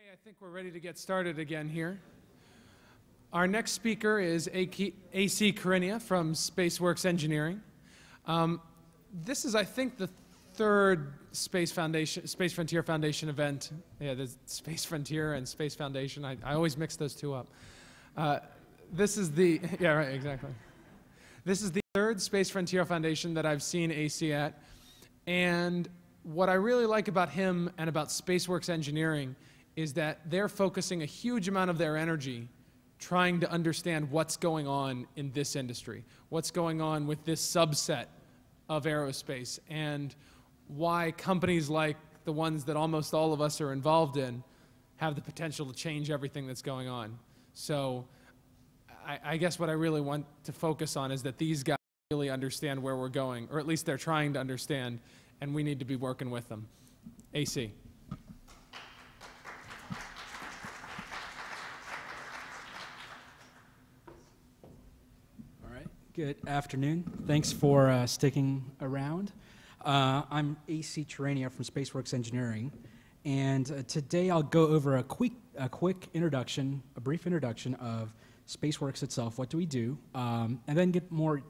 Okay, I think we're ready to get started again here. Our next speaker is AC Karinia from SpaceWorks Engineering. This is, I think, the third Space Frontier Foundation event. Yeah, there's Space Frontier and Space Foundation. I always mix those two up. This is the, yeah, right, exactly. This is the third Space Frontier Foundation that I've seen AC at. And what I really like about him and about SpaceWorks Engineering is that they're focusing a huge amount of their energy trying to understand what's going on in this industry, what's going on with this subset of aerospace, and why companies like the ones that almost all of us are involved in have the potential to change everything that's going on. So I guess what I really want to focus on is that these guys really understand where we're going, or at least they're trying to understand, and we need to be working with them. AC. Good afternoon. Thanks for sticking around. I'm AC Karinia from SpaceWorks Engineering, and today I'll go over a quick introduction, a brief introduction of SpaceWorks itself. What do we do? And then get more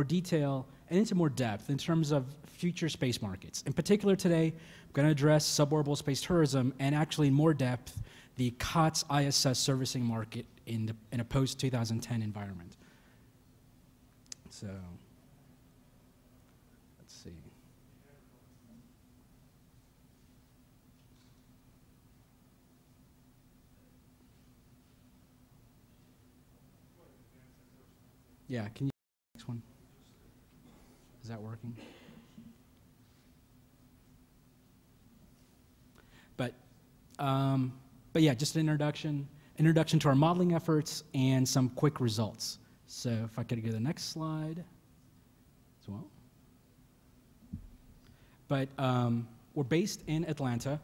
detail and into more depth in terms of future space markets. In particular, today I'm going to address suborbital space tourism and actually in more depth the COTS ISS servicing market in a post-2010 environment. So, let's see. Yeah, can you next one? Is that working? But yeah, just an introduction to our modeling efforts and some quick results. So if I could go to the next slide as well. But we're based in Atlanta,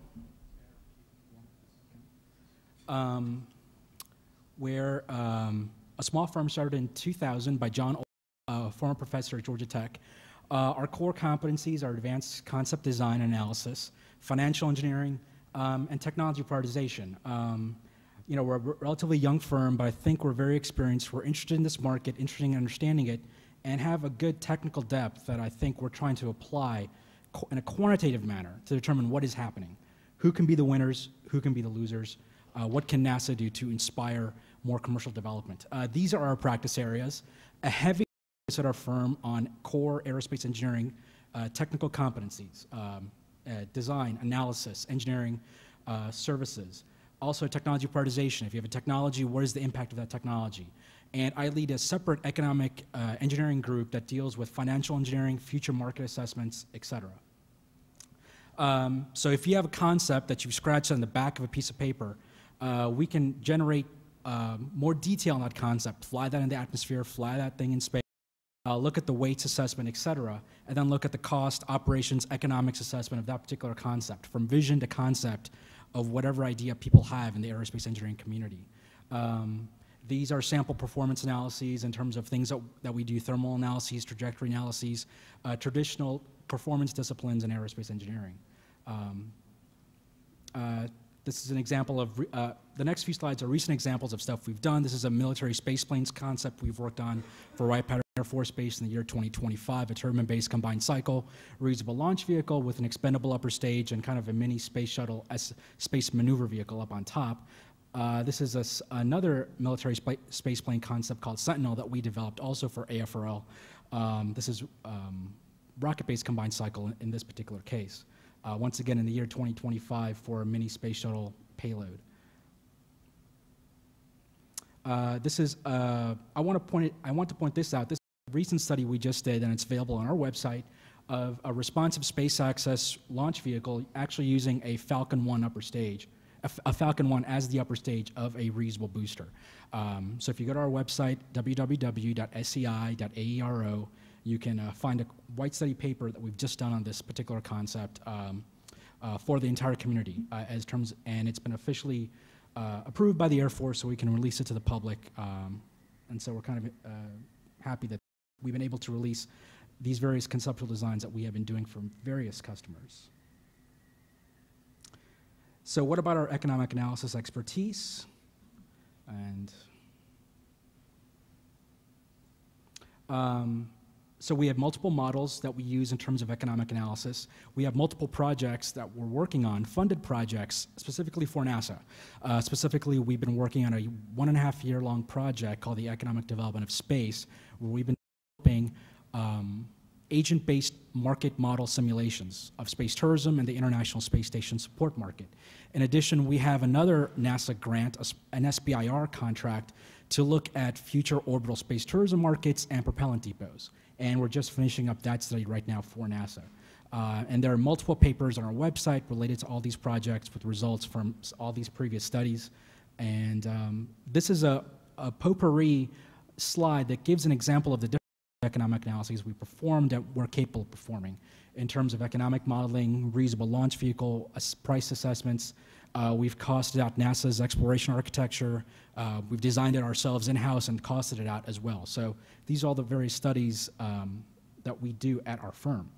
where a small firm started in 2000 by John, a former professor at Georgia Tech. Our core competencies are advanced concept design and analysis, financial engineering, and technology prioritization. You know, we're a relatively young firm, but I think we're very experienced. We're interested in this market, interested in understanding it, and have a good technical depth that I think we're trying to apply in a quantitative manner to determine what is happening. Who can be the winners? Who can be the losers? What can NASA do to inspire more commercial development? These are our practice areas. A heavy focus at our firm on core aerospace engineering, technical competencies, design, analysis, engineering, services. Also, technology prioritization. If you have a technology, what is the impact of that technology? And I lead a separate economic engineering group that deals with financial engineering, future market assessments, et cetera. So if you have a concept that you've scratched on the back of a piece of paper, we can generate more detail on that concept, fly that in the atmosphere, fly that thing in space, look at the weights assessment, et cetera, and then look at the cost, operations, economics assessment of that particular concept, from vision to concept, of whatever idea people have in the aerospace engineering community. These are sample performance analyses in terms of things that we do, thermal analyses, trajectory analyses, traditional performance disciplines in aerospace engineering. This is an example of, the next few slides are recent examples of stuff we've done. This is a military space planes concept we've worked on for Wright-Patterson Air Force Base in the year 2025, a turbine-based combined cycle, reusable launch vehicle with an expendable upper stage and kind of a mini space shuttle space maneuver vehicle up on top. This is another military space plane concept called Sentinel that we developed also for AFRL. This is rocket-based combined cycle in this particular case. Once again in the year 2025 for a mini space shuttle payload. This is, I want to point this out. This is a recent study we just did, and it's available on our website, of a responsive space access launch vehicle actually using a Falcon 1 upper stage, a Falcon 1 as the upper stage of a reusable booster. So if you go to our website, www.scI.aero, you can find a white study paper that we've just done on this particular concept for the entire community and it's been officially approved by the Air Force, so we can release it to the public. And so we're kind of happy that we've been able to release these various conceptual designs that we have been doing for various customers. So what about our economic analysis expertise? And so we have multiple models that we use in terms of economic analysis. We have multiple projects that we're working on, funded projects, specifically for NASA. Specifically, we've been working on a 1.5-year-long project called the Economic Development of Space, where we've been developing agent-based market model simulations of space tourism and the International Space Station support market. In addition, we have another NASA grant, an SBIR contract, to look at future orbital space tourism markets and propellant depots. And we're just finishing up that study right now for NASA. And there are multiple papers on our website related to all these projects with results from all these previous studies. And this is a potpourri slide that gives an example of the different economic analyses we performed that we're capable of performing in terms of economic modeling, reusable launch vehicle, price assessments. We've costed out NASA's exploration architecture. We've designed it ourselves in-house and costed it out as well. So these are all the various studies that we do at our firm.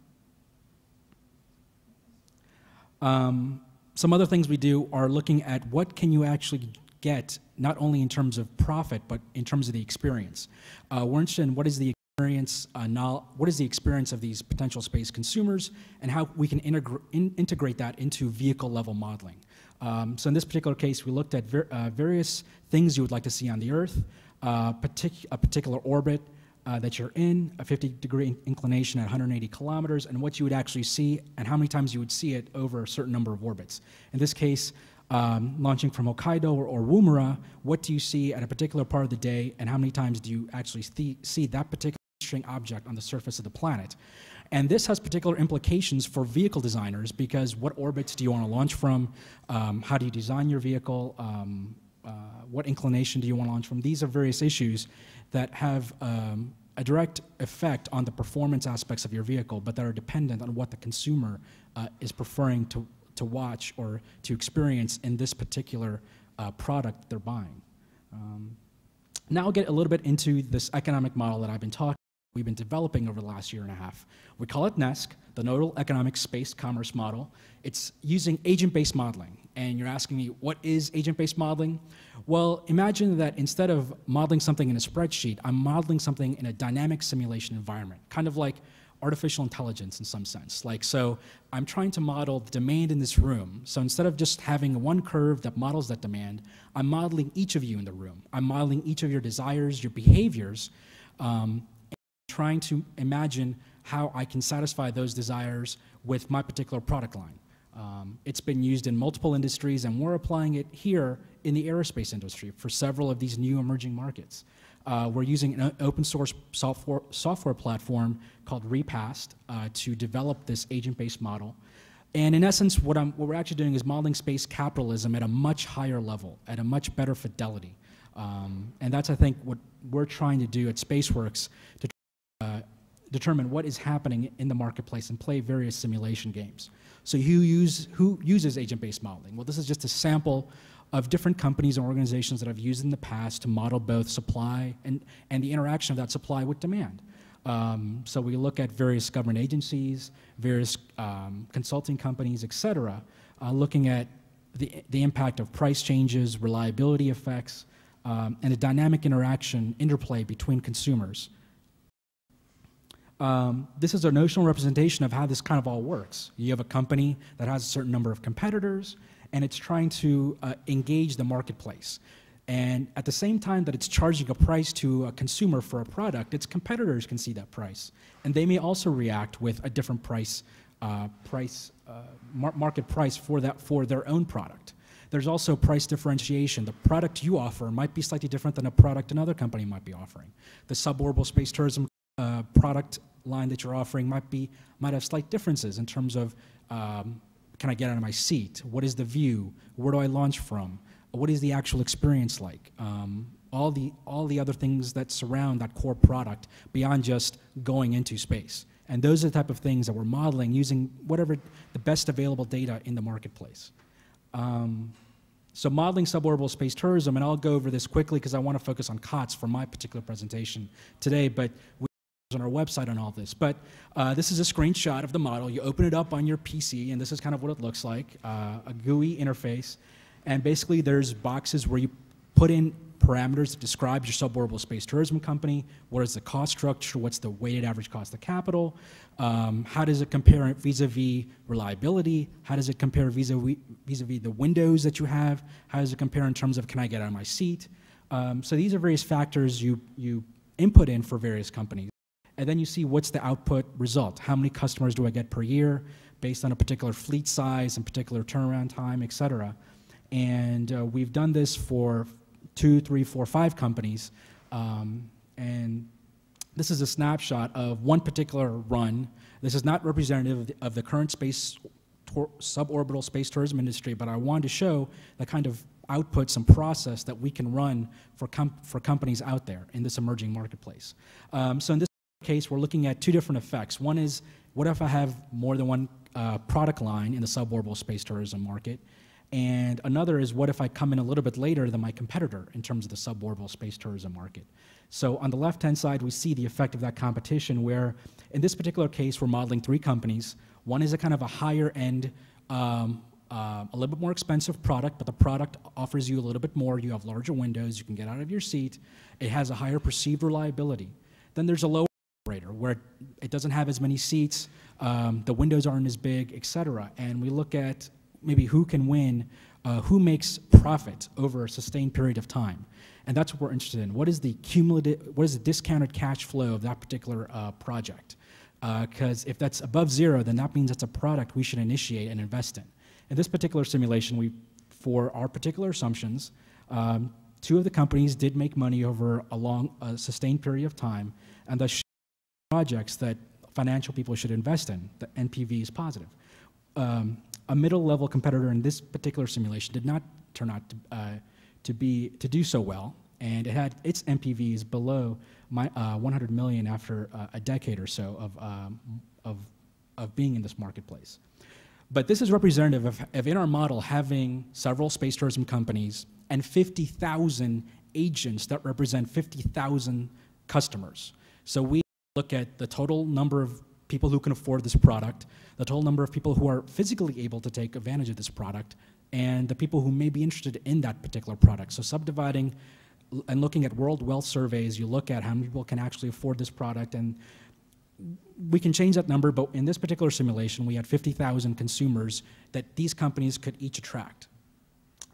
Some other things we do are looking at what can you actually get, not only in terms of profit, but in terms of the experience. We're interested in what is the experience of these potential space consumers and how we can integrate that into vehicle-level modeling. So in this particular case, we looked at various things you would like to see on the Earth, a particular orbit that you're in, a 50-degree inclination at 180 kilometers, and what you would actually see and how many times you would see it over a certain number of orbits. In this case, launching from Hokkaido or Woomera, what do you see at a particular part of the day, and how many times do you actually see that particular interesting object on the surface of the planet? And this has particular implications for vehicle designers, because what orbits do you want to launch from? How do you design your vehicle? What inclination do you want to launch from? These are various issues that have a direct effect on the performance aspects of your vehicle, but that are dependent on what the consumer is preferring to watch or to experience in this particular product they're buying. Now I'll get a little bit into this economic model that we've been developing over the last 1.5 years. We call it NESC, the Nodal Economic Space Commerce Model. It's using agent-based modeling. And you're asking me, what is agent-based modeling? Well, imagine that instead of modeling something in a spreadsheet, I'm modeling something in a dynamic simulation environment, kind of like artificial intelligence in some sense. So I'm trying to model the demand in this room. So instead of just having one curve that models that demand, I'm modeling each of you in the room. I'm modeling each of your desires, your behaviors, and trying to imagine how I can satisfy those desires with my particular product line. It's been used in multiple industries, and we're applying it here in the aerospace industry for several of these new emerging markets. We're using an open source software platform called Repast to develop this agent-based model. And in essence, what we're actually doing is modeling space capitalism at a much higher level, at a much better fidelity. And that's, I think, what we're trying to do at SpaceWorks to determine what is happening in the marketplace and play various simulation games. So who uses agent-based modeling? Well, this is just a sample of different companies and organizations that I've used in the past to model both supply and the interaction of that supply with demand. So we look at various government agencies, various consulting companies, et cetera, looking at the impact of price changes, reliability effects, and a dynamic interplay between consumers. This is a notional representation of how this kind of all works. You have a company that has a certain number of competitors, and it's trying to engage the marketplace. And at the same time that it's charging a price to a consumer for a product, its competitors can see that price. And they may also react with a different market price for their own product. There's also price differentiation. The product you offer might be slightly different than a product another company might be offering. The suborbital space tourism product line that you're offering might have slight differences in terms of can I get out of my seat? What is the view? Where do I launch from? What is the actual experience like? All the other things that surround that core product beyond just going into space. And those are the type of things that we're modeling using whatever the best available data in the marketplace. So modeling suborbital space tourism, and I'll go over this quickly because I want to focus on COTS for my particular presentation today, but on our website on all this. But this is a screenshot of the model. You open it up on your PC, and this is kind of what it looks like, a GUI interface. And basically, there's boxes where you put in parameters that describe your suborbital space tourism company. What is the cost structure? What's the weighted average cost of capital? How does it compare vis-a-vis reliability? How does it compare vis-a-vis the windows that you have? How does it compare in terms of, can I get out of my seat? So these are various factors you input in for various companies. And then you see what's the output result. How many customers do I get per year based on a particular fleet size and particular turnaround time, et cetera. And we've done this for 2, 3, 4, 5 companies. And this is a snapshot of one particular run. This is not representative of the current suborbital space tourism industry, but I wanted to show the kind of outputs and process that we can run for companies out there in this emerging marketplace. So in this case, we're looking at 2 different effects. One is, what if I have more than one product line in the suborbital space tourism market? And another is, what if I come in a little bit later than my competitor in terms of the suborbital space tourism market? So on the left-hand side, we see the effect of that competition, where in this particular case, we're modeling 3 companies. One is a kind of a higher-end, a little bit more expensive product, but the product offers you a little bit more. You have larger windows. You can get out of your seat. It has a higher perceived reliability. Then there's a lower operator, where it doesn't have as many seats, the windows aren't as big, et cetera. And we look at maybe who can win, who makes profit over a sustained period of time. And that's what we're interested in. What is the discounted cash flow of that particular project? Because if that's above 0, then that means it's a product we should initiate and invest in. In this particular simulation, for our particular assumptions, 2 of the companies did make money over a sustained period of time, and the projects that financial people should invest in, the NPV is positive. A middle-level competitor in this particular simulation did not turn out to do so well, and it had its NPVs below 100 million after a decade or so of being in this marketplace. But this is representative of in our model having several space tourism companies and 50,000 agents that represent 50,000 customers. So we look at the total number of people who can afford this product, the total number of people who are physically able to take advantage of this product, and the people who may be interested in that particular product. So subdividing and looking at world wealth surveys, you look at how many people can actually afford this product, and we can change that number, but in this particular simulation, we had 50,000 consumers that these companies could each attract.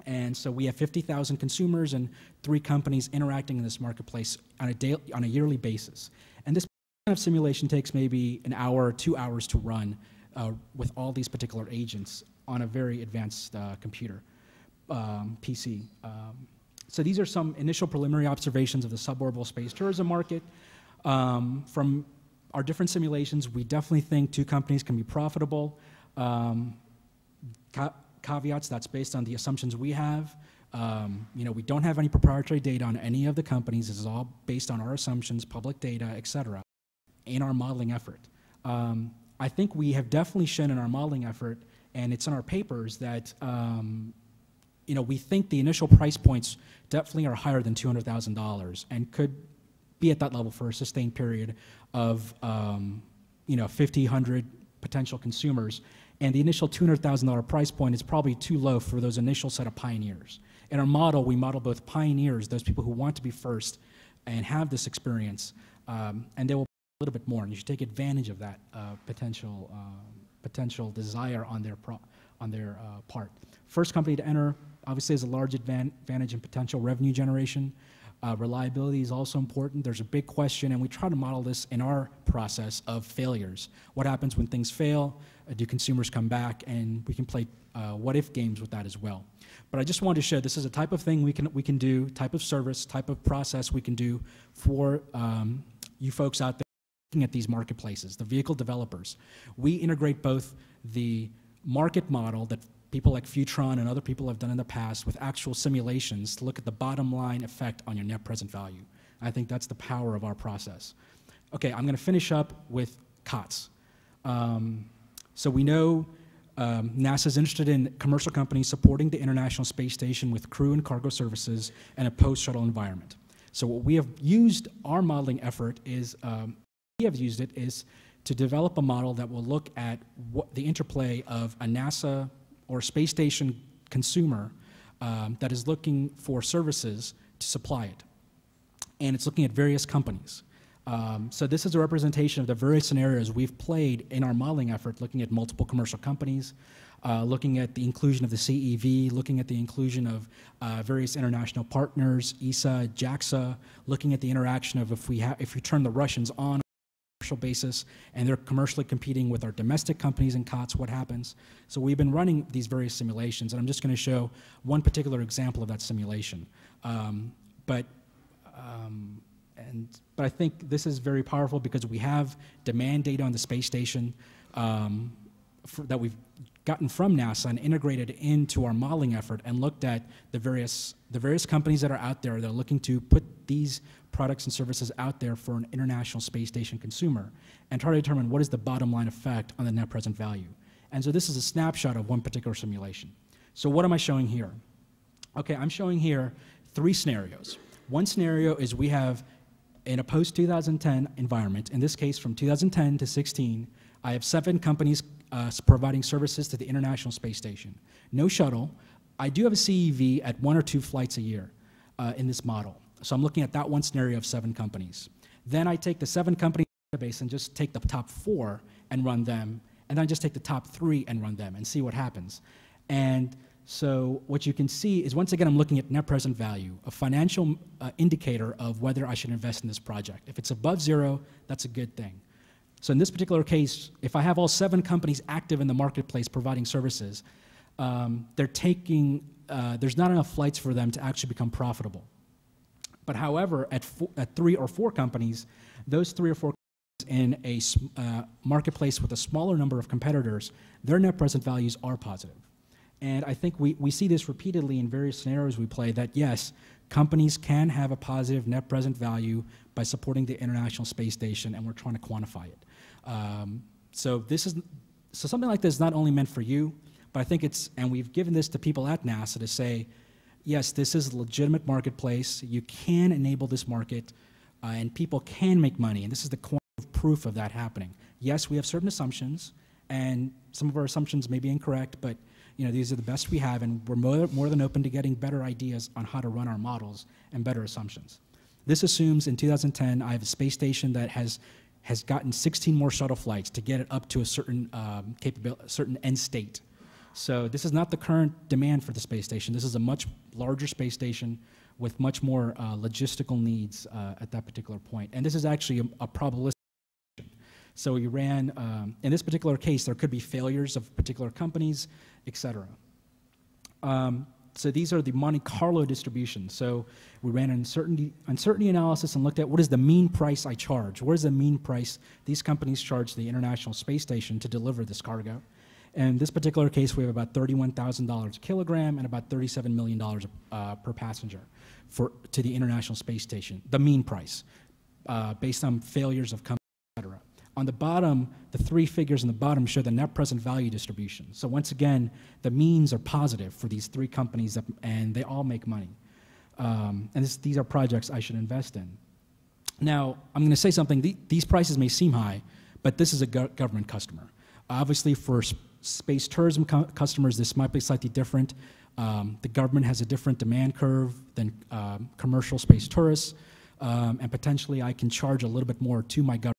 And so we have 50,000 consumers and 3 companies interacting in this marketplace on a yearly basis. And this kind of simulation takes maybe an hour or 2 hours to run with all these particular agents on a very advanced computer, PC. So these are some initial preliminary observations of the suborbital space tourism market. From our different simulations, we definitely think 2 companies can be profitable. Caveats, that's based on the assumptions we have. We don't have any proprietary data on any of the companies. This is all based on our assumptions, public data, et cetera, in our modeling effort. I think we have definitely shown in our modeling effort, and it's in our papers, that we think the initial price points definitely are higher than $200,000 and could be at that level for a sustained period of 50, 100 potential consumers. And the initial $200,000 price point is probably too low for those initial set of pioneers. In our model, we model both pioneers, those people who want to be first and have this experience, and they will pay a little bit more, and you should take advantage of that potential desire on their part. First company to enter obviously has a large advantage in potential revenue generation. Reliability is also important. There's a big question, and we try to model this in our process of failures. What happens when things fail? Do consumers come back? And we can play what-if games with that as well. But I just wanted to show this is a type of thing we can do, type of service, type of process we can do for you folks out there looking at these marketplaces, the vehicle developers. We integrate both the market model that people like Futron and other people have done in the past with actual simulations to look at the bottom line effect on your net present value. I think that's the power of our process. Okay, I'm going to finish up with COTS. So we know NASA's interested in commercial companies supporting the International Space Station with crew and cargo services and a post-shuttle environment. So what we have used our modeling effort is we have used it is to develop a model that will look at what the interplay of a NASA or space station consumer that is looking for services to supply it. And it's looking at various companies. So this is a representation of the various scenarios we've played in our modeling effort, looking at multiple commercial companies, looking at the inclusion of the CEV, looking at the inclusion of various international partners, ESA, JAXA, looking at the interaction of if we turn the Russians on commercial basis and they're commercially competing with our domestic companies and COTS, what happens? So we've been running these various simulations, and I'm just going to show one particular example of that simulation. But I think this is very powerful because we have demand data on the space station that we've gotten from NASA and integrated into our modeling effort and looked at the various companies that are out there that are looking to put these products and services out there for an international space station consumer and try to determine what is the bottom line effect on the net present value. And so this is a snapshot of one particular simulation. So what am I showing here? Okay, I'm showing here 3 scenarios. One scenario is we have in a post-2010 environment, in this case from 2010 to 16, I have 7 companies providing services to the International Space Station. No shuttle. I do have a CEV at 1 or 2 flights a year in this model. So I'm looking at that one scenario of 7 companies. Then I take the 7 company database and just take the top 4 and run them, and then I just take the top 3 and run them and see what happens. And so what you can see is, once again, I'm looking at net present value, a financial indicator of whether I should invest in this project. If it's above 0, that's a good thing. So in this particular case, if I have all 7 companies active in the marketplace providing services, there's not enough flights for them to actually become profitable. But however, at 3 or 4 companies, those 3 or 4 companies in a marketplace with a smaller number of competitors, their net present values are positive. And I think we see this repeatedly in various scenarios we play, that yes, companies can have a positive net present value by supporting the International Space Station, and we're trying to quantify it. So something like this is not only meant for you, but I think and we've given this to people at NASA to say, yes, this is a legitimate marketplace. You can enable this market, and people can make money, and this is the quantitative proof of that happening. Yes, we have certain assumptions, and some of our assumptions may be incorrect, but these are the best we have, and we're more than open to getting better ideas on how to run our models and better assumptions. This assumes in 2010 I have a space station that has gotten 16 more shuttle flights to get it up to a certain certain end state. So this is not the current demand for the space station. This is a much larger space station with much more logistical needs at that particular point. And this is actually a probabilistic. So we ran, in this particular case, there could be failures of particular companies, et cetera. So these are the Monte Carlo distributions. So we ran an uncertainty analysis and looked at what is the mean price I charge. What is the mean price these companies charge the International Space Station to deliver this cargo? In this particular case, we have about $31,000 a kilogram and about $37 million per passenger to the International Space Station, the mean price, based on failures of companies, et cetera. On the bottom, the 3 figures in the bottom show the net present value distribution. So once again, the means are positive for these 3 companies, and they all make money. And these are projects I should invest in. Now, I'm going to say something. These prices may seem high, but this is a government customer. Obviously, for space tourism customers, this might be slightly different. The government has a different demand curve than commercial space tourists, and potentially I can charge a little bit more to my government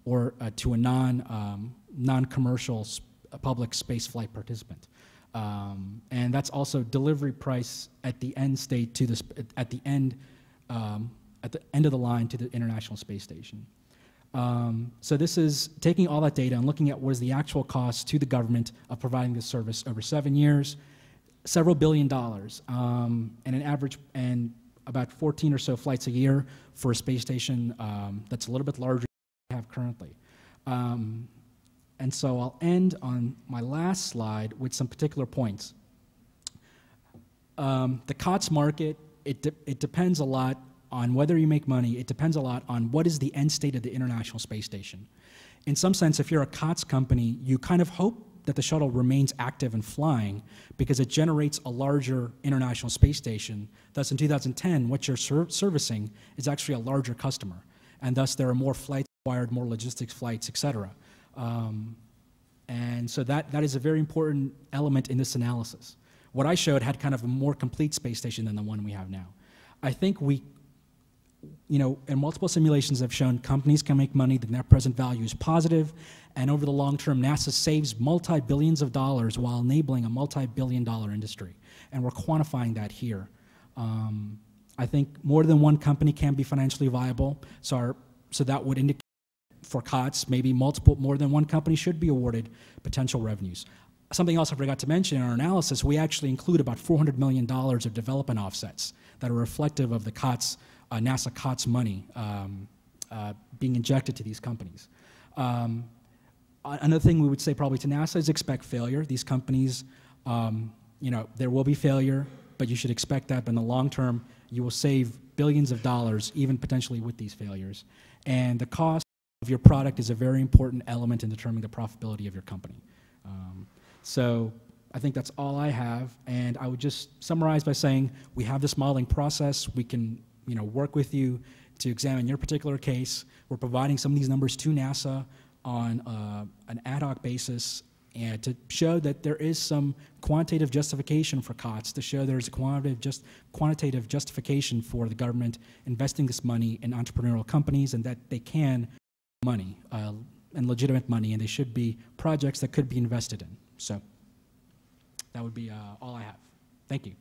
or to a non-commercial public space flight participant. And that's also delivery price at the end state at the end of the line to the International Space Station. So this is taking all that data and looking at what is the actual cost to the government of providing this service over 7 years, several $billion, and an average and about 14 or so flights a year for a space station that's a little bit larger than we have currently. And so I'll end on my last slide with some particular points. The COTS market, it depends a lot on whether you make money. It depends a lot on what is the end state of the International Space Station. In some sense, if you're a COTS company, you kind of hope that the shuttle remains active and flying because it generates a larger International Space Station. Thus, in 2010, what you're servicing is actually a larger customer, and thus there are more flights required more logistics flights, et cetera. And so that is a very important element in this analysis. What I showed had kind of a more complete space station than the one we have now. I think in multiple simulations have shown companies can make money, the net present value is positive, and over the long term, NASA saves multi-billions of dollars while enabling a multi-billion-dollar industry. And we're quantifying that here. I think more than one company can be financially viable, so that would indicate for COTS, maybe more than one company should be awarded potential revenues. Something else I forgot to mention in our analysis, we actually include about $400 million of development offsets that are reflective of the COTS, NASA COTS money being injected to these companies. Another thing we would say probably to NASA is expect failure. These companies, there will be failure, but you should expect that. But in the long term, you will save billions of dollars, even potentially with these failures. And the cost of your product is a very important element in determining the profitability of your company. So I think that's all I have. And I would just summarize by saying we have this modeling process. We can work with you to examine your particular case. We're providing some of these numbers to NASA on an ad hoc basis and to show that there is some quantitative justification for COTS, to show there's a quantitative justification for the government investing this money in entrepreneurial companies and that they can money and legitimate money, and they should be projects that could be invested in. So that would be all I have. Thank you.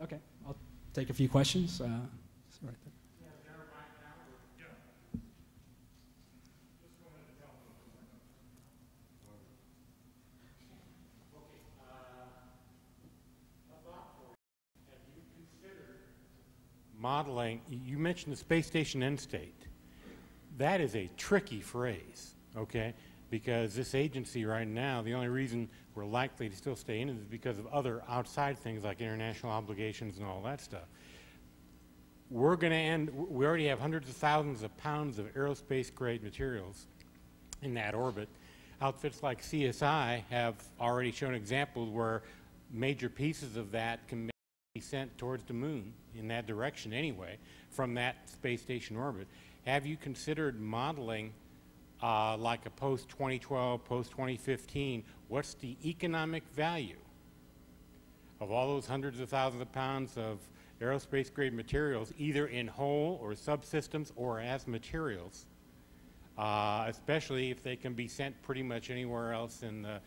Okay, I'll take a few questions. Right there. Modeling, you mentioned the space station end state. That is a tricky phrase, okay? Because this agency right now, the only reason we're likely to still stay in it is because of other outside things like international obligations and all that stuff. We're going to end, we already have hundreds of thousands of pounds of aerospace grade materials in that orbit. Outfits like CSI have already shown examples where major pieces of that can be sent towards the moon in that direction anyway from that space station orbit. Have you considered modeling like a post-2012, post-2015, what's the economic value of all those hundreds of thousands of pounds of aerospace grade materials, either in whole or subsystems or as materials, especially if they can be sent pretty much anywhere else in the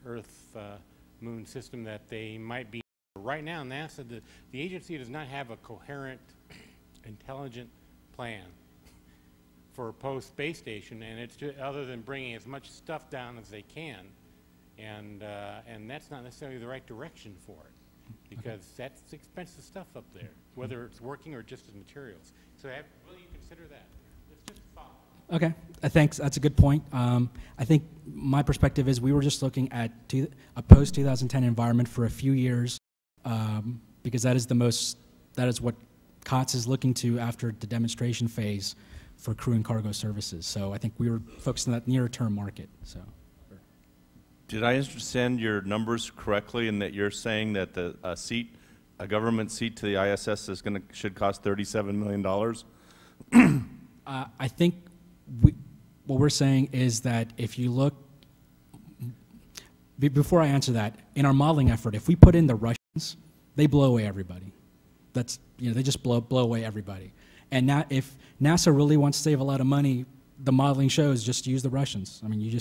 Earth moon system that they might be. Right now, NASA, the agency does not have a coherent, intelligent plan for a post-space station, and it's just, other than bringing as much stuff down as they can, and that's not necessarily the right direction for it, because that's expensive stuff up there, whether it's working or just as materials. So will you consider that? It's just a thought. Okay, thanks. That's a good point. I think my perspective is we were just looking at a post-2010 environment for a few years, because that is what COTS is looking to after the demonstration phase for crew and cargo services. So I think we were focused on that near-term market. So, did I understand your numbers correctly in that you're saying that a government seat to the ISS should cost $37 million? I think what we're saying is that if you look, before I answer that, in our modeling effort, if we put in the Russians, they blow away everybody. They just blow away everybody. And now, if NASA really wants to save a lot of money, the modeling shows just use the Russians. I mean,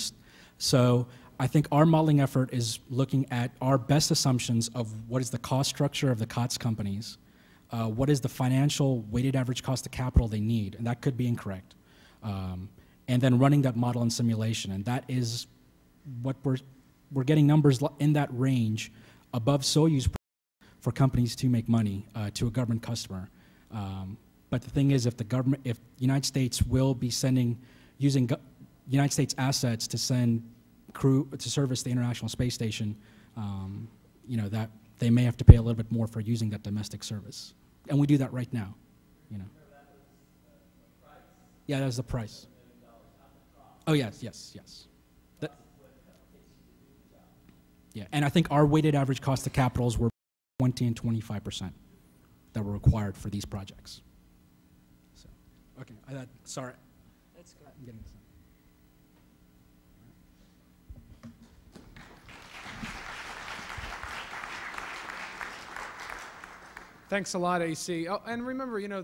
so I think our modeling effort is looking at our best assumptions of what is the cost structure of the COTS companies, what is the financial weighted average cost of capital they need, and that could be incorrect. And then running that model in simulation, and that is what we're getting numbers in that range above Soyuz for companies to make money to a government customer. But the thing is, if the United States will be using United States assets to send crew to service the International Space Station, that they may have to pay a little bit more for using that domestic service, and we do that right now. Yeah, that's the price. Oh yes. Yeah, and I think our weighted average cost of capitals were 20 and 25% that were required for these projects. So, okay, sorry. Let's go. I'm getting this. Thanks a lot, AC. Oh, and remember, you know,